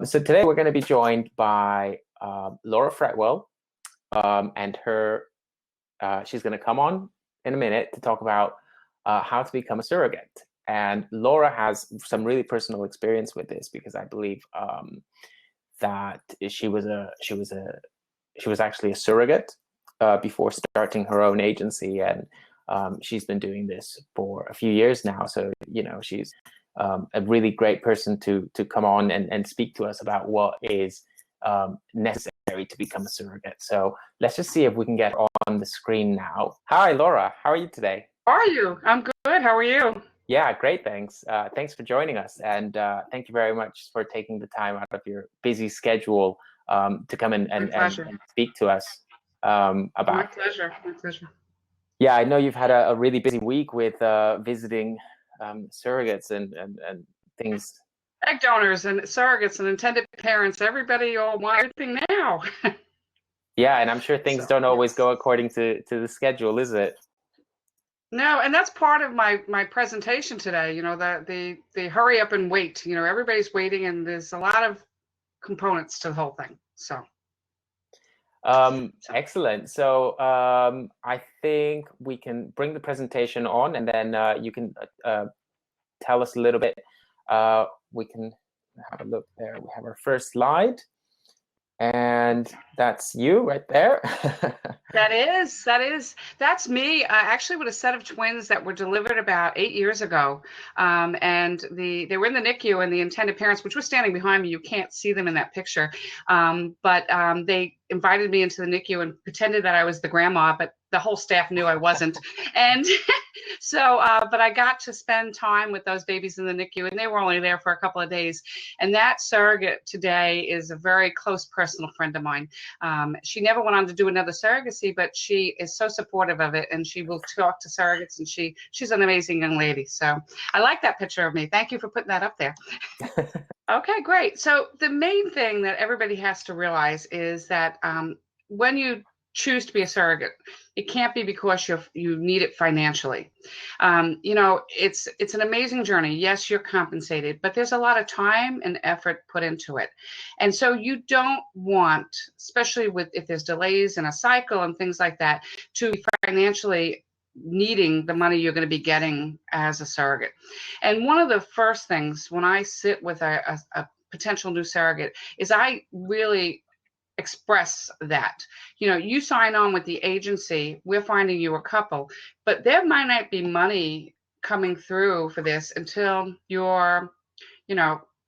So today we're going to be joined by Laura Fretwell, and she's going to come on in a minute to talk about how to become a surrogate. And Laura has some really personal experience with this because I believe that she was actually a surrogate before starting her own agency, and she's been doing this for a few years now. So she's a really great person to come on and speak to us about what is necessary to become a surrogate. So let's just see if we can get on the screen now. Hi, Laura. How are you today? How are you? I'm good. How are you? Yeah, great. Thanks. Thanks for joining us. And thank you very much for taking the time out of your busy schedule to come and speak to us about. My pleasure. My pleasure. Yeah, I know you've had a really busy week with visiting surrogates and things. Egg donors and surrogates and intended parents, everybody all want everything now. Yeah, and I'm sure things don't always go according to the schedule, is it? No, and that's part of my presentation today. The hurry up and wait. Everybody's waiting, and there's a lot of components to the whole thing. So. Excellent. So I think we can bring the presentation on, and then you can tell us a little bit. We can have a look there. We have our first slide. And that's you right there. That's me. Actually, with a set of twins that were delivered about 8 years ago, and they were in the NICU, and the intended parents, which was standing behind me, you can't see them in that picture, but they invited me into the NICU and pretended that I was the grandma, but the whole staff knew I wasn't, and so, but I got to spend time with those babies in the NICU, and they were only there for a couple of days. And that surrogate today is a very close personal friend of mine. She never went on to do another surrogacy, but she is so supportive of it, and she will talk to surrogates, and she's an amazing young lady. So I like that picture of me. Thank you for putting that up there. Okay, great. So the main thing that everybody has to realize is that when you choose to be a surrogate, it can't be because you need it financially. It's an amazing journey. Yes, you're compensated, but there's a lot of time and effort put into it. And so you don't want, especially if there's delays in a cycle and things like that, to be financially needing the money you're going to be getting as a surrogate. And one of the first things when I sit with a potential new surrogate is I really express that, you sign on with the agency, we're finding you a couple, but there might not be money coming through for this until you're,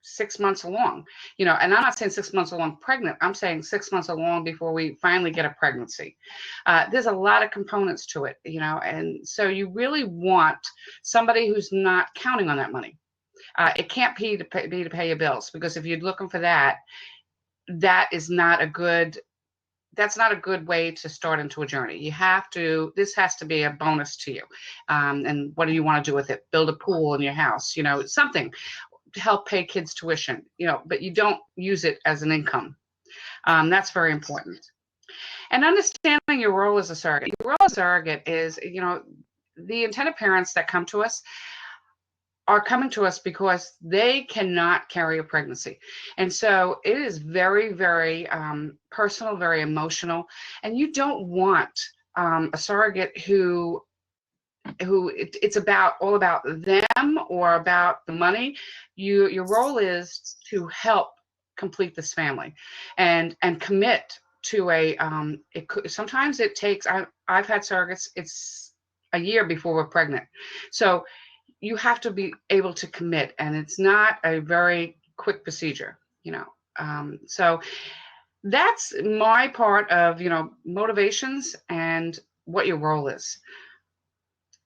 6 months along, and I'm not saying 6 months along pregnant, I'm saying 6 months along before we finally get a pregnancy. There's a lot of components to it, and so you really want somebody who's not counting on that money. It can't be to pay your bills, because if you're looking for that, that's not a good way to start into a journey. This has to be a bonus to you. And what do you want to do with it? Build a pool in your house, something to help pay kids tuition, but you don't use it as an income. That's very important. And understanding your role as a surrogate. Your role as a surrogate is, the intended parents that come to us are coming to us because they cannot carry a pregnancy. And so it is very, very personal, very emotional. And you don't want a surrogate who it's all about them or about the money. Your role is to help complete this family and commit to sometimes it takes, I've had surrogates, it's a year before we're pregnant. So you have to be able to commit, and it's not a very quick procedure, so that's my part of, motivations and what your role is.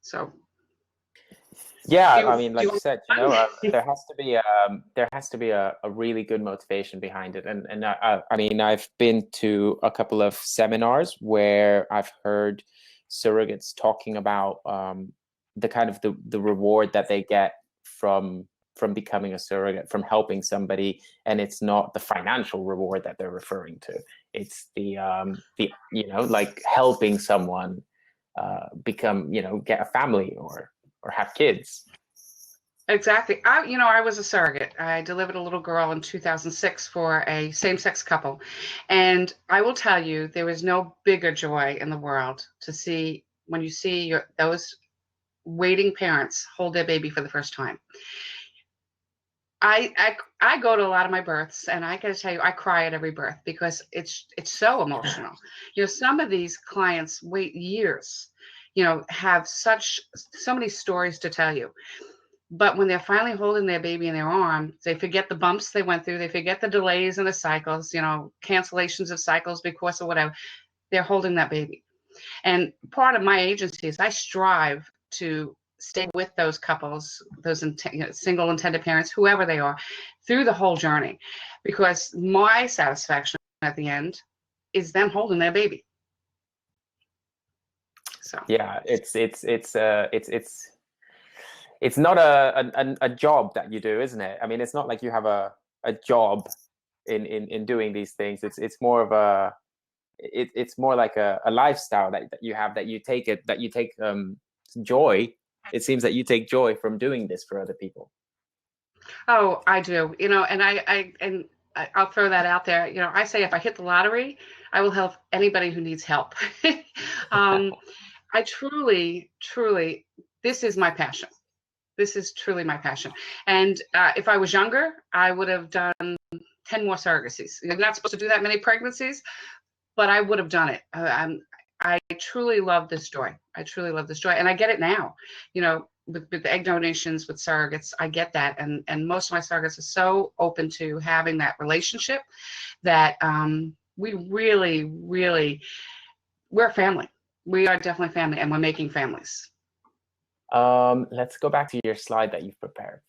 So yeah, I mean, like you said, there has to be a really good motivation behind it. And I mean, I've been to a couple of seminars where I've heard surrogates talking about the kind of the reward that they get from becoming a surrogate, from helping somebody, and it's not the financial reward that they're referring to. It's the like helping someone become, get a family or have kids. Exactly. I was a surrogate. I delivered a little girl in 2006 for a same-sex couple. And I will tell you, there is no bigger joy in the world to see when you see those waiting parents hold their baby for the first time. I go to a lot of my births, and I got to tell you, I cry at every birth because it's so emotional. Some of these clients wait years, have so many stories to tell you. But when they're finally holding their baby in their arms, they forget the bumps they went through. They forget the delays in the cycles, cancellations of cycles because of whatever. They're holding that baby. And part of my agency is I strive to stay with those couples, those single intended parents, whoever they are, through the whole journey, because my satisfaction at the end is them holding their baby. So yeah, it's not a job that you do, isn't it? I mean, it's not like you have a job in doing these things. It's more of it's more like a lifestyle that you have, that you take joy. It seems that you take joy from doing this for other people. Oh, I do. And I'll throw that out there. I say if I hit the lottery, I will help anybody who needs help. I truly, truly, this is my passion. This is truly my passion. And if I was younger, I would have done 10 more surrogacies. You're not supposed to do that many pregnancies, but I would have done it. I truly love this joy. I truly love this joy. And I get it now, with the egg donations, with surrogates, I get that. And most of my surrogates are so open to having that relationship that we really, really, we're a family. We are definitely family, and we're making families. Let's go back to your slide that you've prepared.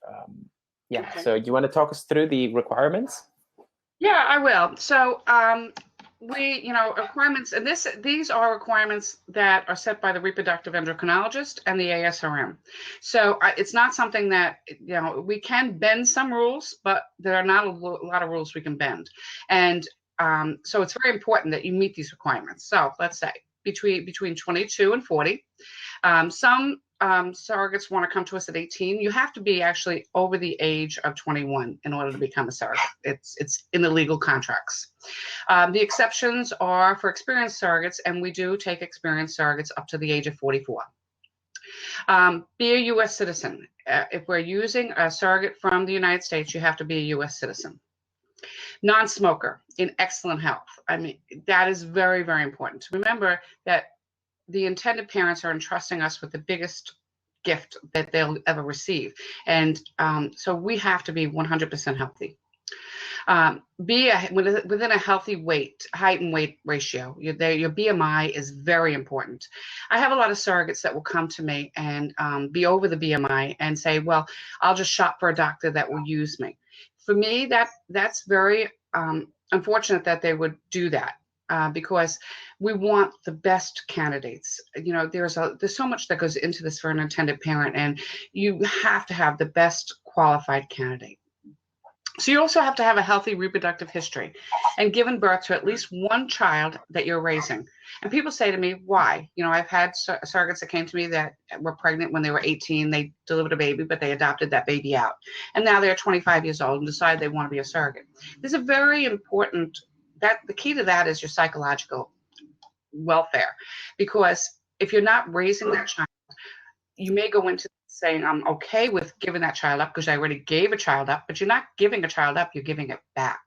Yeah, okay. So you want to talk us through the requirements? Yeah, I will. So requirements, and these are requirements that are set by the reproductive endocrinologist and the ASRM. So it's not something that, we can bend some rules, but there are not a lot of rules we can bend. And so it's very important that you meet these requirements. So let's say between 22 and 40. Some surrogates want to come to us at 18. You have to be actually over the age of 21 in order to become a surrogate. It's in the legal contracts. The exceptions are for experienced surrogates, and we do take experienced surrogates up to the age of 44. Be a U.S. citizen. If we're using a surrogate from the United States, you have to be a U.S. citizen. Non-smoker, in excellent health. I mean, that is very, very important. Remember that the intended parents are entrusting us with the biggest gift that they'll ever receive. And so we have to be 100% healthy. Be within a healthy height and weight ratio. Your BMI is very important. I have a lot of surrogates that will come to me and be over the BMI and say, well, I'll just shop for a doctor that will use me. For me, that's very unfortunate that they would do that. Because we want the best candidates. There's so much that goes into this for an intended parent, and you have to have the best qualified candidate. So you also have to have a healthy reproductive history and given birth to at least one child that you're raising. And people say to me, why? I've had surrogates that came to me that were pregnant when they were 18. They delivered a baby, but they adopted that baby out. And now they're 25 years old and decide they want to be a surrogate. There's a very important, the key to that is your psychological welfare. Because if you're not raising that child, you may go into saying, I'm okay with giving that child up because I already gave a child up, but you're not giving a child up, you're giving it back.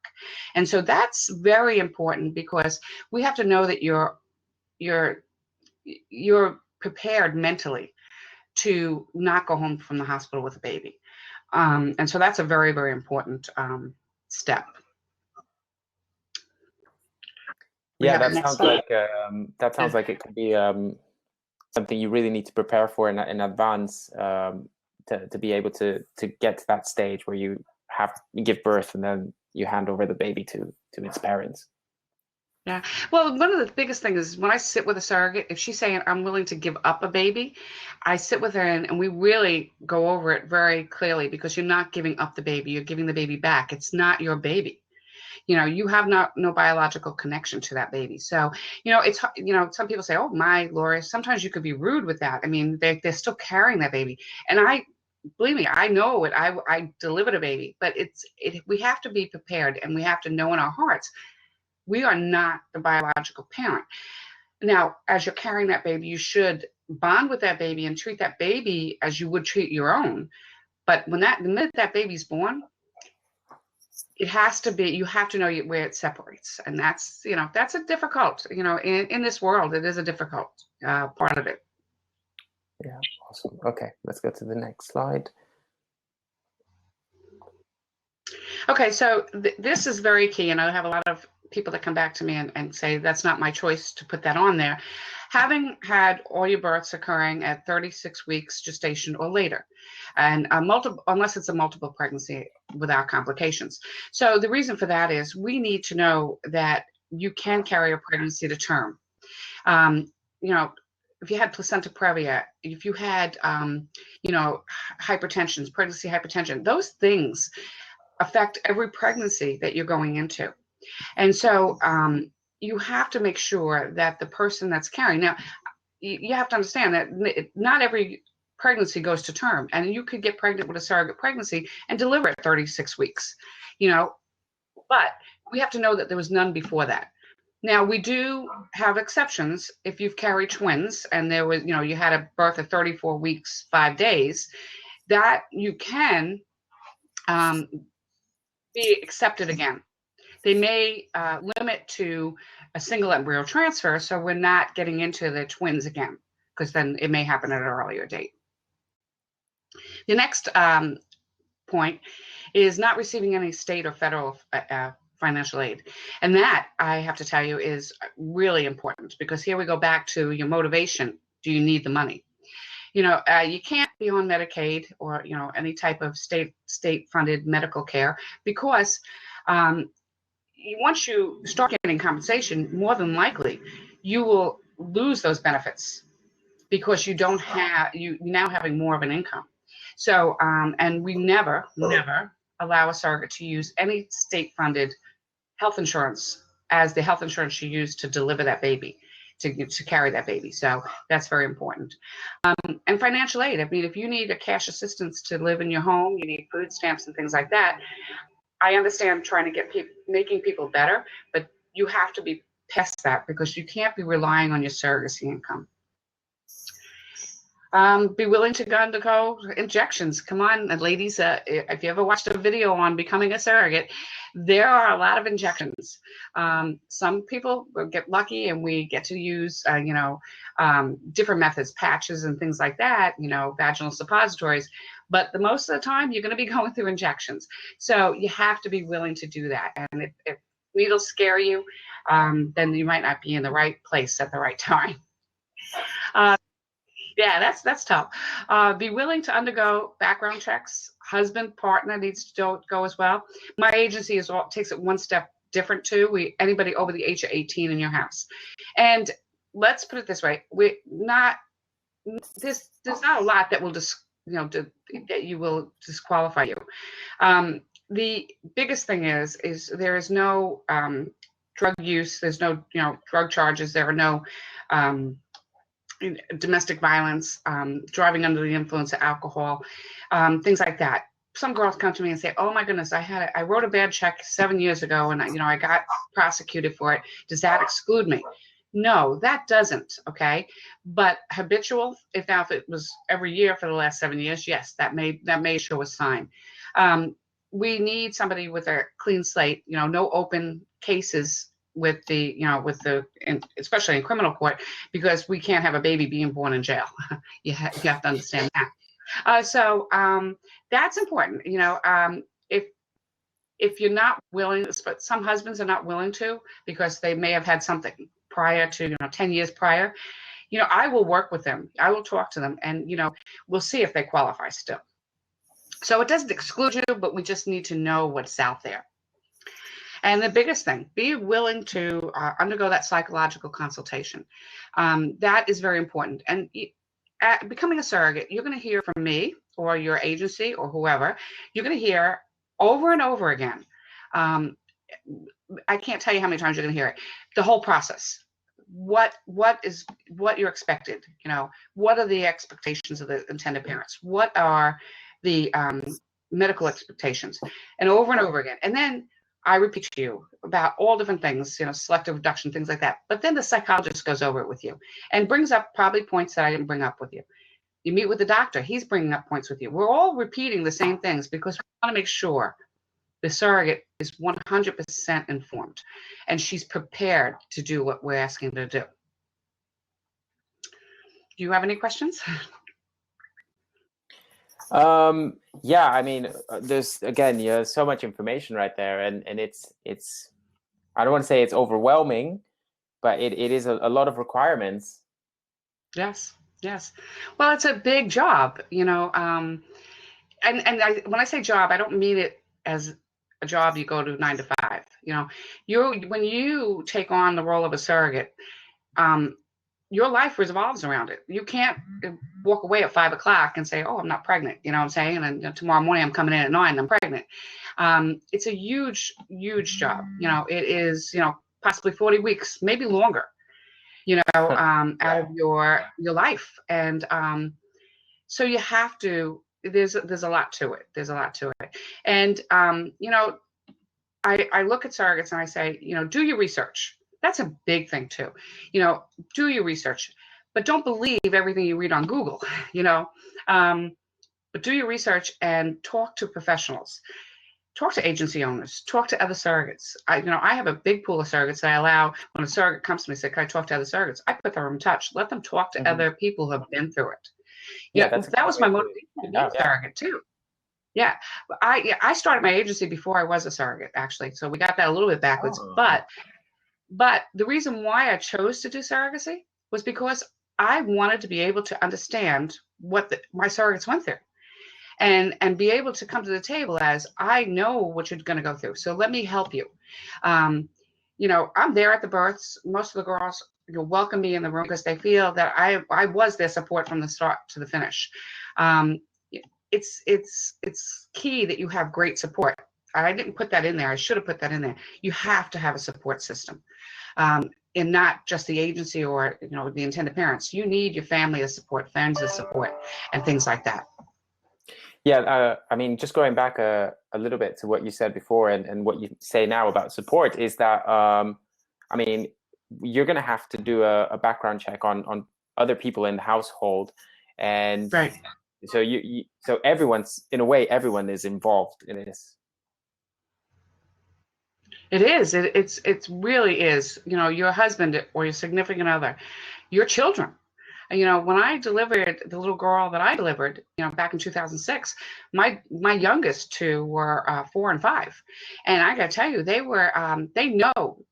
And so that's very important, because we have to know that you're prepared mentally to not go home from the hospital with a baby. And so that's a very, very important step. Yeah, that sounds like it could be something you really need to prepare for in advance, to be able to get to that stage where you give birth and then you hand over the baby to its parents. Yeah. Well, one of the biggest things is when I sit with a surrogate, if she's saying I'm willing to give up a baby, I sit with her and we really go over it very clearly, because you're not giving up the baby, you're giving the baby back. It's not your baby. You have no biological connection to that baby. So, it's, some people say, oh, my, Laura, sometimes you could be rude with that. I mean, they're still carrying that baby. And believe me, I know it. I delivered a baby, but we have to be prepared, and we have to know in our hearts we are not the biological parent. Now, as you're carrying that baby, you should bond with that baby and treat that baby as you would treat your own. But the minute that baby's born, it has to be, you have to know where it separates. And that's, that's a difficult, in this world, it is a difficult part of it. Yeah, awesome. Okay, let's go to the next slide. Okay, so this is very key, and I have a lot of people that come back to me and say that's not my choice to put that on there. Having had all your births occurring at 36 weeks gestation or later, and unless it's a multiple pregnancy without complications. So the reason for that is we need to know that you can carry a pregnancy to term. If you had placenta previa, if you had, hypertension, pregnancy hypertension, those things affect every pregnancy that you're going into. And so you have to make sure that the person that's carrying, now you have to understand that not every pregnancy goes to term, and you could get pregnant with a surrogate pregnancy and deliver at 36 weeks, but we have to know that there was none before that. Now, we do have exceptions. If you've carried twins and there was, you had a birth at 34 weeks, 5 days, that you can be accepted again. They may limit to a single embryo transfer, so we're not getting into the twins again, because then it may happen at an earlier date. The next point is not receiving any state or federal financial aid. And that, I have to tell you, is really important, because here we go back to your motivation. Do you need the money? You can't be on Medicaid or, any type of state-funded medical care, because once you start getting compensation, more than likely you will lose those benefits, because you now having more of an income. So, and we never allow a surrogate to use any state-funded health insurance as the health insurance you use to deliver that baby, to carry that baby. So that's very important. And financial aid. I mean, if you need a cash assistance to live in your home, you need food stamps and things like that. I understand trying to get making people better, but you have to be past that, because you can't be relying on your surrogacy income. Be willing to undergo injections. Come on, ladies. If you ever watched a video on becoming a surrogate, there are a lot of injections. Some people will get lucky and we get to use, different methods, patches and things like that, vaginal suppositories. But the most of the time, you're going to be going through injections. So you have to be willing to do that. And if needles scare you, then you might not be in the right place at the right time. Yeah, that's tough. Be willing to undergo background checks. Husband, partner needs to go as well. My agency takes it one step different too. Anybody over the age of 18 in your house. And let's put it this way: there's not a lot that will that you will disqualify you. The biggest thing is there is no drug use. There's no drug charges. There are no domestic violence, driving under the influence of alcohol, things like that. Some girls come to me and say, "Oh my goodness, I wrote a bad check 7 years ago, and I got prosecuted for it. Does that exclude me?" No, that doesn't. Okay, but habitual, if it was every year for the last 7 years, yes, that may show a sign. We need somebody with a clean slate. No open cases with especially in criminal court, because we can't have a baby being born in jail. you have to understand that. So that's important. If you're not willing, but some husbands are not willing to, because they may have had something prior to 10 years prior. I will work with them. I will talk to them, and we'll see if they qualify still. So it doesn't exclude you, but we just need to know what's out there. And the biggest thing, be willing to undergo that psychological consultation. That is very important. And at becoming a surrogate, you're going to hear from me or your agency or whoever. You're going to hear over and over again. I can't tell you how many times you're going to hear it. The whole process. What you're expected. What are the expectations of the intended parents? What are the medical expectations, and over again. And then I repeat to you about all different things, selective reduction, things like that. But then the psychologist goes over it with you and brings up probably points that I didn't bring up with you. You meet with the doctor, he's bringing up points with you. We're all repeating the same things because we want to make sure the surrogate is 100% informed and she's prepared to do what we're asking her to do. Do you have any questions? Yeah, I mean, there's so much information right there, and it's I don't want to say it's overwhelming, but it is a lot of requirements. Yes. Well, it's a big job, and when I say job, I don't mean it as a job you go to 9 to 5. When you take on the role of a surrogate, your life revolves around it. You can't walk away at 5 o'clock and say, "Oh, I'm not pregnant." You know what I'm saying? And tomorrow morning I'm coming in at 9, I'm pregnant. It's a huge job. It is, possibly 40 weeks, maybe longer, out of your life. And so you have to, there's a lot to it. And, I look at surrogates and I say, do your research. That's a big thing too. Do your research, but don't believe everything you read on Google, but do your research and talk to professionals, talk to agency owners, talk to other surrogates. I have a big pool of surrogates that I allow when a surrogate comes to me and says, "Can I talk to other surrogates?" I put them in touch, let them talk to other people who have been through it. That was my motivation to be a surrogate too. Yeah, I started my agency before I was a surrogate, actually. So we got that a little bit backwards. But the reason why I chose to do surrogacy was because I wanted to be able to understand what my surrogates went through, and be able to come to the table as, I know what you're going to go through, so let me help you. I'm there at the births. Most of the girls welcome me in the room because they feel that I was their support from the start to the finish. It's key that you have great support. I didn't put that in there. I should have put that in there. You have to have a support system, and not just the agency or the intended parents. You need your family to support, friends to support, and things like that. Yeah, I mean, just going back a little bit to what you said before and what you say now about support is that, I mean, you're going to have to do a background check on other people in the household, and right. So so everyone's, in a way, everyone is involved in this. It is. It really is. Your husband or your significant other, your children. When I delivered the little girl that I delivered, back in 2006, my youngest two were 4 and 5, and I got to tell you, they were. They know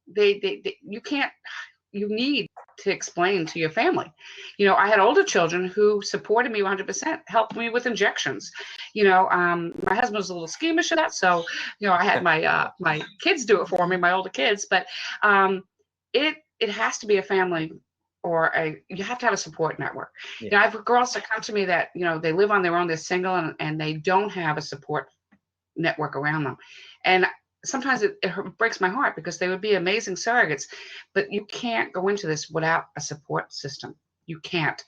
you need to explain to your family. I had older children who supported me 100%, helped me with injections. My husband was a little squeamish of that, so I had my kids do it for me, my older kids. But it has to be a family, or you have to have a support network. I have girls that come to me that they live on their own, they're single, and they don't have a support network around them, and sometimes it breaks my heart because they would be amazing surrogates, but you can't go into this without a support system. You can't,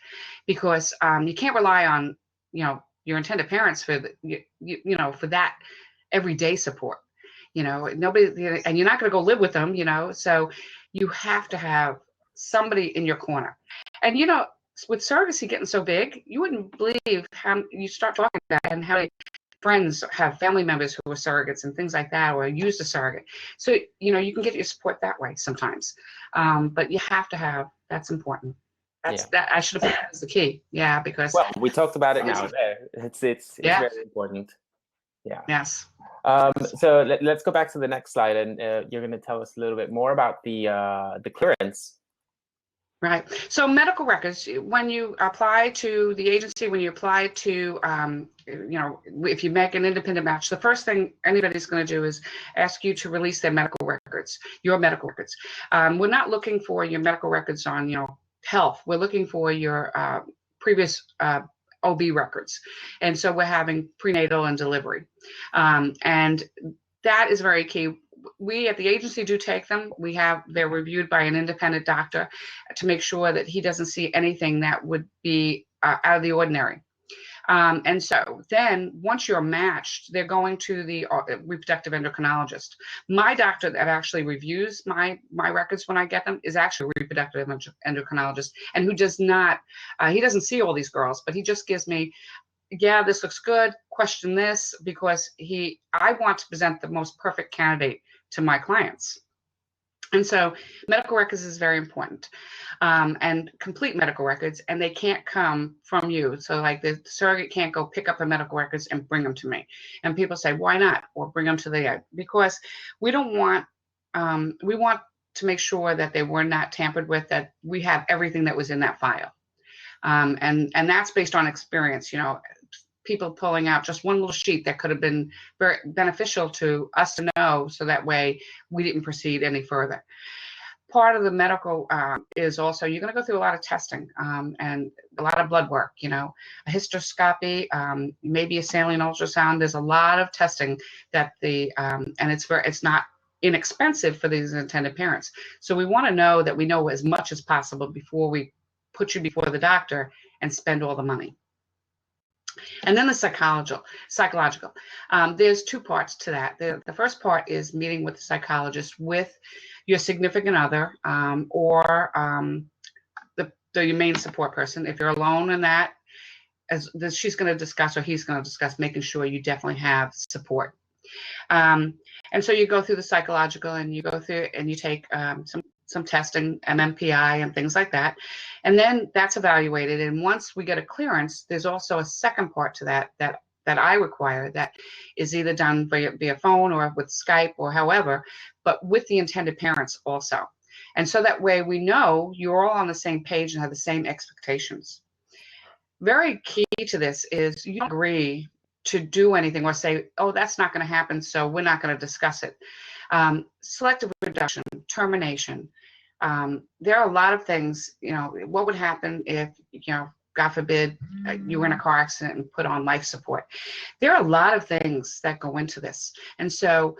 because you can't rely on your intended parents for for that everyday support. Nobody, and you're not going to go live with them. So you have to have somebody in your corner. And with surrogacy getting so big, you wouldn't believe how you start talking about it and how many friends have family members who are surrogates and things like that, or used a surrogate. So, you can get your support that way sometimes. But you have to have, that's important. That I should have put that as the key. Yeah, because. Well, we talked about it now. It's very important. Yeah. Yes. So let's go back to the next slide, and you're going to tell us a little bit more about the clearance. Right. So medical records, when you apply to the agency, when you apply to, if you make an independent match, the first thing anybody's going to do is ask you to release their medical records, your medical records. We're not looking for your medical records on, health. We're looking for your previous OB records. And so we're having prenatal and delivery. And that is very key. We at the agency do take them. They're reviewed by an independent doctor to make sure that he doesn't see anything that would be out of the ordinary. And so then once you're matched, they're going to the reproductive endocrinologist. My doctor that actually reviews my records when I get them is actually a reproductive endocrinologist, and who does not, he doesn't see all these girls, but he just gives me, yeah, this looks good, question this, because I want to present the most perfect candidate to my clients. And so medical records is very important, and complete medical records, and they can't come from you. So like the surrogate can't go pick up the medical records and bring them to me. And people say, why not? Or bring them to the, because we don't want, we want to make sure that they were not tampered with, that we have everything that was in that file. And that's based on experience, you know, people pulling out just one little sheet that could have been very beneficial to us to know, so that way we didn't proceed any further. Part of the medical is also, you're going to go through a lot of testing and a lot of blood work, you know, a hysteroscopy, maybe a saline ultrasound. There's a lot of testing that and it's not inexpensive for these intended parents. So we want to know that we know as much as possible before we put you before the doctor and spend all the money. And then the psychological. There's two parts to that. The first part is meeting with the psychologist with your significant other, or the main support person. If you're alone in that, she's going to discuss, or he's going to discuss, making sure you definitely have support. And so you go through the psychological, and you go through and you take some testing, MMPI and things like that. And then that's evaluated. And once we get a clearance, there's also a second part to that I require, that is either done via phone or with Skype or however, but with the intended parents also. And so that way we know you're all on the same page and have the same expectations. Very key to this is you don't agree to do anything or say, oh, that's not going to happen, so we're not going to discuss it. Selective reduction, termination. There are a lot of things, you know, what would happen if, you know, God forbid, you were in a car accident and put on life support. There are a lot of things that go into this. And so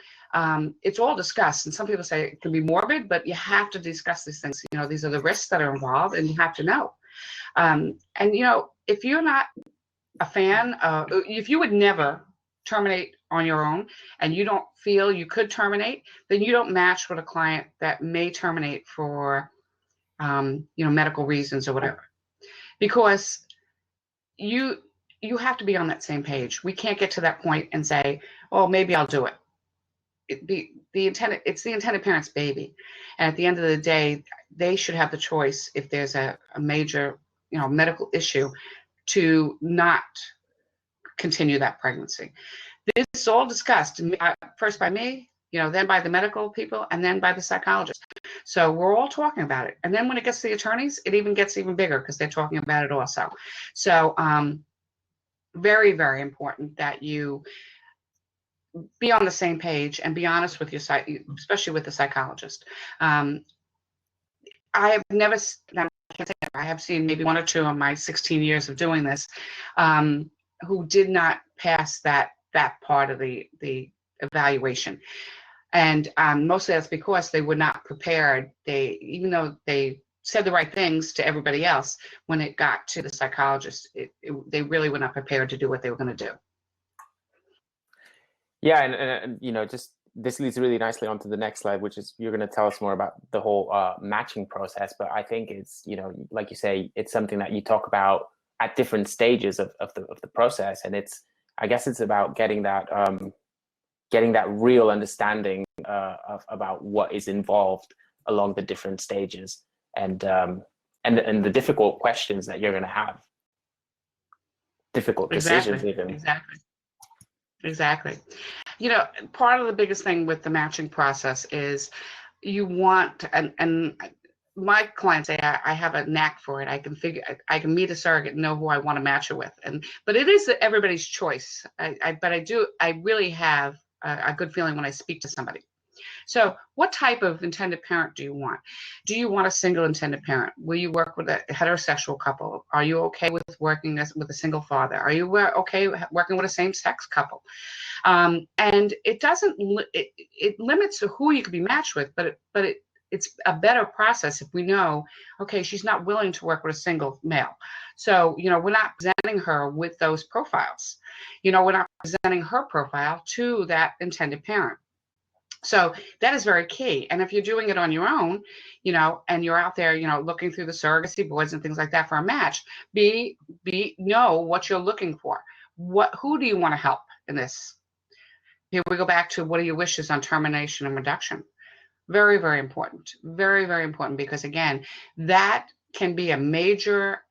it's all discussed. And some people say it can be morbid, but you have to discuss these things. You know, these are the risks that are involved, and you have to know. And, you know, if you're not a fan, if you would never terminate on your own and you don't feel you could terminate, then you don't match with a client that may terminate for, you know, medical reasons or whatever. Because you have to be on that same page. We can't get to that point and say, well, maybe I'll do it. It's the intended parent's baby. And at the end of the day, they should have the choice, if there's a major, you know, medical issue, to not continue that pregnancy. This is all discussed first by me, you know, then by the medical people, and then by the psychologist. So we're all talking about it. And then when it gets to the attorneys, it even gets even bigger because they're talking about it also. So very, very important that you be on the same page and be honest with your especially with the psychologist. I have never, I have seen maybe one or two in my 16 years of doing this who did not pass that part of the evaluation. And mostly that's because they were not prepared. Even though they said the right things to everybody else, when it got to the psychologist, they really were not prepared to do what they were going to do. Yeah, and you know, just this leads really nicely onto the next slide, which is you're going to tell us more about the whole matching process. But I think it's, you know, like you say, it's something that you talk about at different stages of the process, and I guess it's about getting that real understanding about what is involved along the different stages, and the difficult questions that you're going to have, difficult decisions even. Exactly. You know, part of the biggest thing with the matching process is you want, and my clients say I have a knack for it. I can meet a surrogate and know who I want to match it with. But it is everybody's choice. I really have a good feeling when I speak to somebody. So what type of intended parent do you want? Do you want a single intended parent? Will you work with a heterosexual couple? Are you okay with working with a single father? Are you okay working with a same-sex couple? And it doesn't, it limits who you can be matched with, but it's a better process if we know, okay, she's not willing to work with a single male. So, we're not presenting her with those profiles. We're not presenting her profile to that intended parent. So that is very key. And if you're doing it on your own, and you're out there, looking through the surrogacy boards and things like that for a match, know what you're looking for. Who do you want to help in this? Here we go back to, what are your wishes on termination and reduction? Very, very important. Very, very important, because again, that can be a major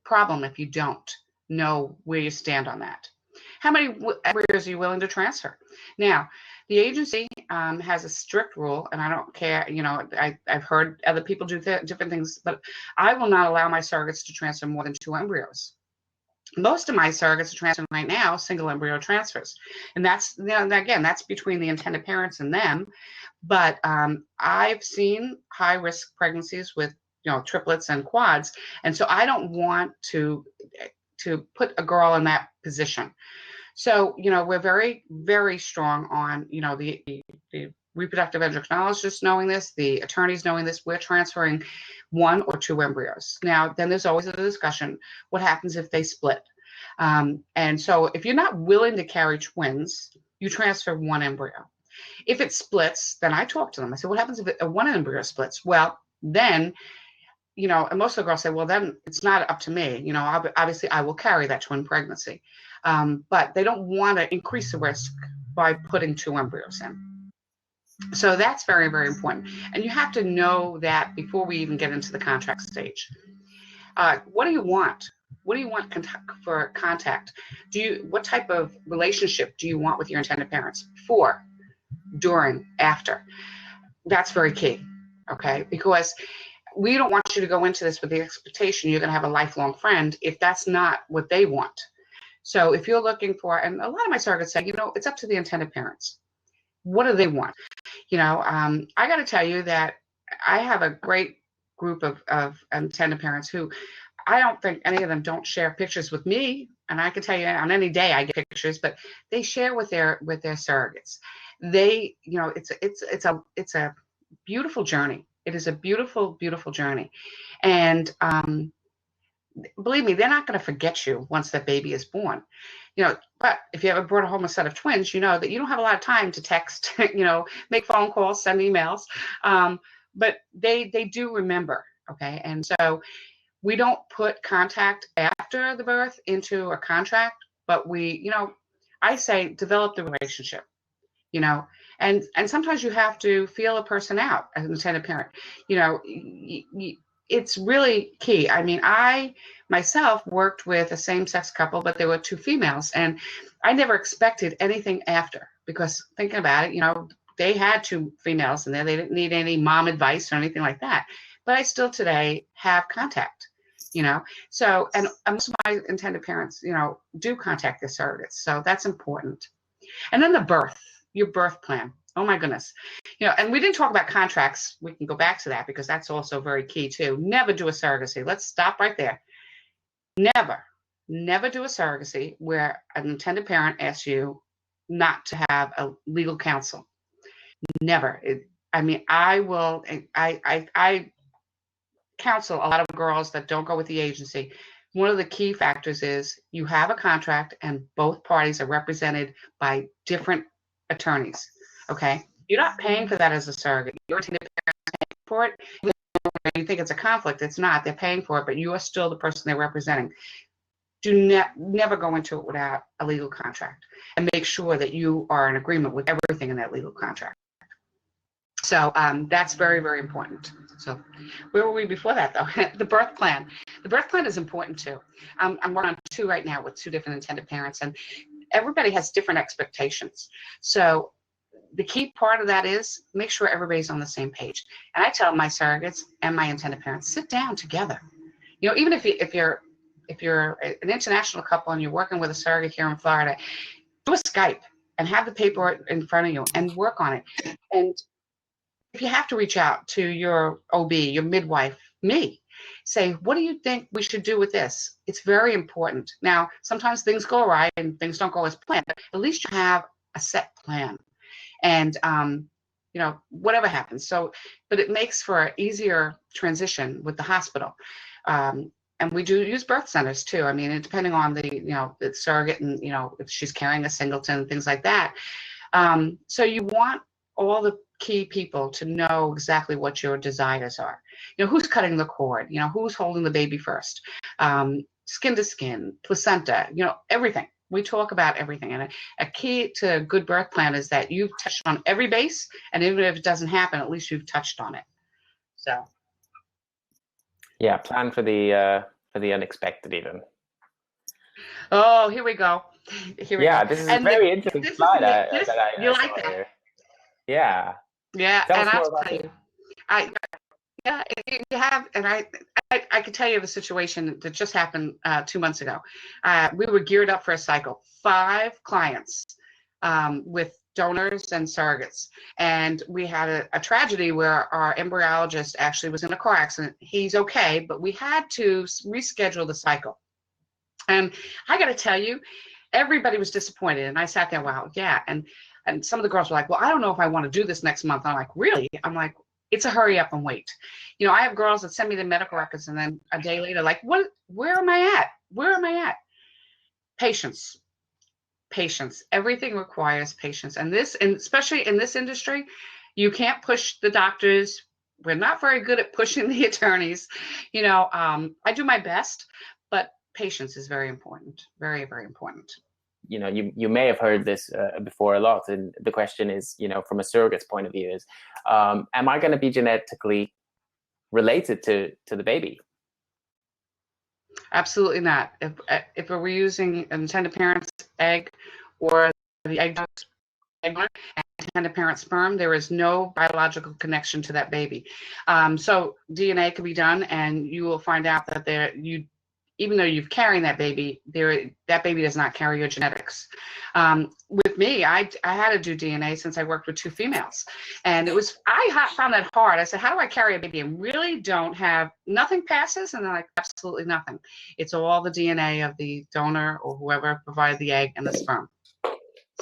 problem if you don't know where you stand on that. How many embryos are you willing to transfer? Now, the agency has a strict rule, and I don't care. I've heard other people do different things, but I will not allow my surrogates to transfer more than 2 embryos. Most of my surrogates are transferring right now single embryo transfers, and that's, again, that's between the intended parents and them. But I've seen high risk pregnancies with triplets and quads, and so I don't want to put a girl in that position. So, we're very, very strong on, the reproductive endocrinologists knowing this, the attorneys knowing this. We're transferring 1 or 2 embryos. Now, then there's always a discussion, what happens if they split? And so if you're not willing to carry twins, you transfer 1 embryo. If it splits, then I talk to them. I say, what happens if one embryo splits? Well, then, and most of the girls say, well, then it's not up to me. Obviously I will carry that twin pregnancy. But they don't want to increase the risk by putting 2 embryos in. So that's very, very important. And you have to know that before we even get into the contract stage. What do you want? What do you want for contact? What type of relationship do you want with your intended parents? Before, during, after? That's very key, okay? Because we don't want you to go into this with the expectation you're going to have a lifelong friend if that's not what they want. So if you're looking for, and a lot of my surrogates say, it's up to the intended parents. What do they want? I got to tell you that I have a great group of intended parents who, I don't think any of them don't share pictures with me. And I can tell you on any day I get pictures, but they share with their surrogates. They, it's a beautiful journey. It is a beautiful, beautiful journey. And believe me, they're not going to forget you once that baby is born. But if you ever brought home a set of twins, you know that you don't have a lot of time to text, make phone calls, send emails. But they do remember. Okay. And so we don't put contact after the birth into a contract, but I say develop the relationship, and sometimes you have to feel a person out as an intended parent. It's really key. I mean, I myself worked with a same-sex couple, but there were 2 females, and I never expected anything after, because thinking about it, they had 2 females in there. They didn't need any mom advice or anything like that. But I still today have contact, So, and most of my intended parents, do contact their surrogates. So that's important. And then your birth plan. Oh my goodness. And we didn't talk about contracts. We can go back to that because that's also very key too. Never do a surrogacy. Let's stop right there. Never do a surrogacy where an intended parent asks you not to have a legal counsel. Never. I counsel a lot of girls that don't go with the agency. One of the key factors is you have a contract and both parties are represented by different attorneys. Okay, you're not paying for that as a surrogate. Your intended parents are paying for it. You think it's a conflict? It's not. They're paying for it, but you are still the person they're representing. Do never go into it without a legal contract, and make sure that you are in agreement with everything in that legal contract. So that's very, very important. So where were we before that, though? The birth plan. The birth plan is important, too. I'm working on 2 right now with 2 different intended parents, and everybody has different expectations. So the key part of that is make sure everybody's on the same page. And I tell my surrogates and my intended parents, sit down together. Even if you're an international couple and you're working with a surrogate here in Florida, do a Skype and have the paperwork in front of you and work on it. And if you have to reach out to your OB, your midwife, me, say, what do you think we should do with this? It's very important. Now, sometimes things go awry and things don't go as planned, but at least you have a set plan. And whatever happens. So, but it makes for an easier transition with the hospital. And we do use birth centers too. I mean, depending on the surrogate and, if she's carrying a singleton and things like that. So you want all the key people to know exactly what your desires are. Who's cutting the cord, who's holding the baby first, skin to skin, placenta, everything. We talk about everything. And a key to a good birth plan is that you've touched on every base, and even if it doesn't happen, at least you've touched on it. So. Yeah, plan for the unexpected even. Oh, here we go. Here we go. This is a very interesting slide that I you saw like that? here. Yeah. Yeah, Tell and us more I'll about tell it. you, you have, and I could tell you the situation that just happened 2 months ago. We were geared up for a cycle, 5 clients with donors and surrogates. And we had a tragedy where our embryologist actually was in a car accident. He's okay, but we had to reschedule the cycle. And I got to tell you, everybody was disappointed. And I sat there, wow, yeah. And some of the girls were like, well, I don't know if I want to do this next month. I'm like, really? I'm like, it's a hurry up and wait. I have girls that send me the medical records, and then a day later, like, what? Where am I at? Where am I at? Patience. Patience. Everything requires patience. And especially in this industry, you can't push the doctors. We're not very good at pushing the attorneys. I do my best, but patience is very important. Very, very important. You may have heard this before a lot, and the question is, from a surrogate's point of view, is, am I going to be genetically related to the baby? Absolutely not. If we're using an intended parent's egg or the egg and intended parent sperm, there is no biological connection to that baby. So DNA can be done, and you will find out that even though you've carrying that baby, that baby does not carry your genetics. With me, I had to do DNA since I worked with 2 females, and I found that hard. I said, how do I carry a baby and really don't have, nothing passes? And they're like, absolutely nothing. It's all the DNA of the donor or whoever provided the egg and the sperm.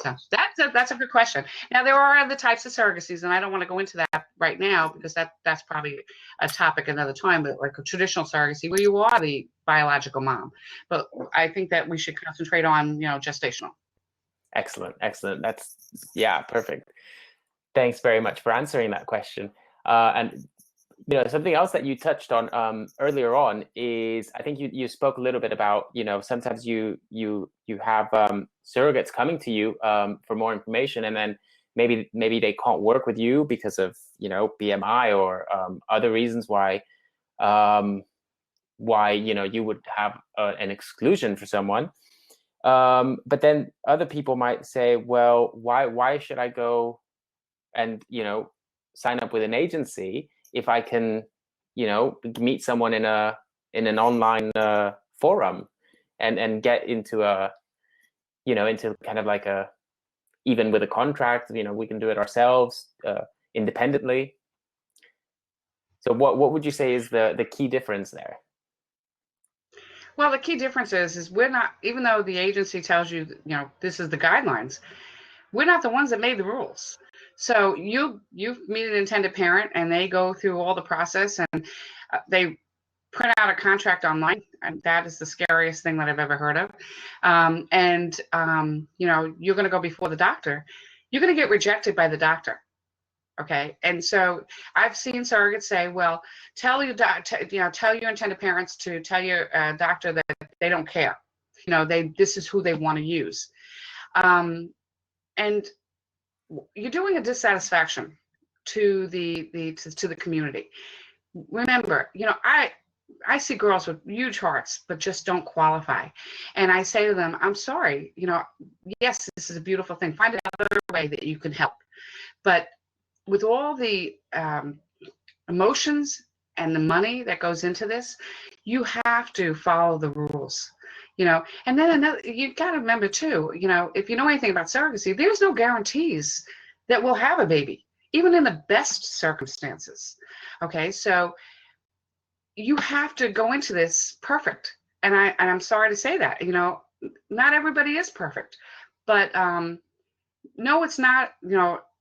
So that's a good question. Now, there are other types of surrogacies, and I don't want to go into that right now because that's probably a topic another time, but like a traditional surrogacy where you are the biological mom. But I think that we should concentrate on, gestational. Excellent. That's, perfect. Thanks very much for answering that question. And something else that you touched on earlier on is, I think you spoke a little bit about, sometimes you have surrogates coming to you for more information, and then maybe they can't work with you because of BMI or other reasons why you would have an exclusion for someone. But then other people might say, well, why should I go and sign up with an agency if I can, meet someone in an online forum and get into into kind of like even with a contract, we can do it ourselves independently. So what would you say is the key difference there? Well, the key difference is we're not, even though the agency tells you, this is the guidelines, we're not the ones that made the rules. So you meet an intended parent, and they go through all the process, and they print out a contract online, and that is the scariest thing that I've ever heard of. You're going to go before the doctor. You're going to get rejected by the doctor. Okay, and so I've seen surrogates say, "Well, tell your intended parents to tell your doctor that they don't care. This is who they want to use." And you're doing a dissatisfaction to the community. Remember, I see girls with huge hearts but just don't qualify, and I say to them, I'm sorry, yes, this is a beautiful thing, find another way that you can help, but with all the emotions and the money that goes into this, you have to follow the rules. And then you got to remember too, if you know anything about surrogacy, there's no guarantees that we'll have a baby, even in the best circumstances. Okay, so you have to go into this perfect. And I'm sorry to say that, not everybody is perfect, but no, it's not,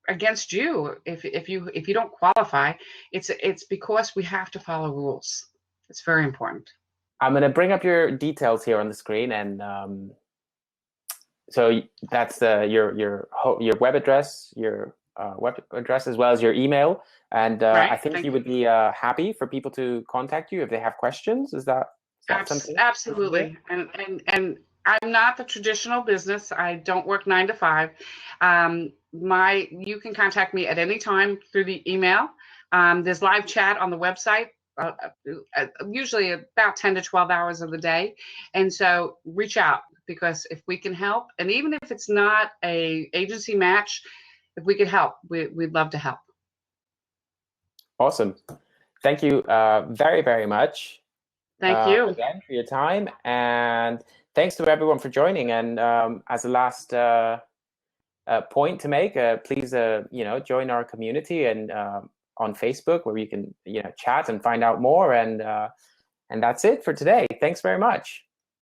against you if you don't qualify. It's because we have to follow rules. It's very important. I'm going to bring up your details here on the screen, and so that's your web address, as well as your email. And Right. I think you would be happy for people to contact you if they have questions. Is that something? Absolutely. And I'm not the traditional business. I don't work 9 to 5. You can contact me at any time through the email. There's live chat on the website, usually about 10 to 12 hours of the day. And so reach out, because if we can help, and even if it's not a agency match, if we could help, we'd love to help. Awesome. Thank you very, very much. Thank you again for your time, and thanks to everyone for joining. And as a last point to make, please join our community and on Facebook, where you can chat and find out more. And that's it for today. Thanks very much.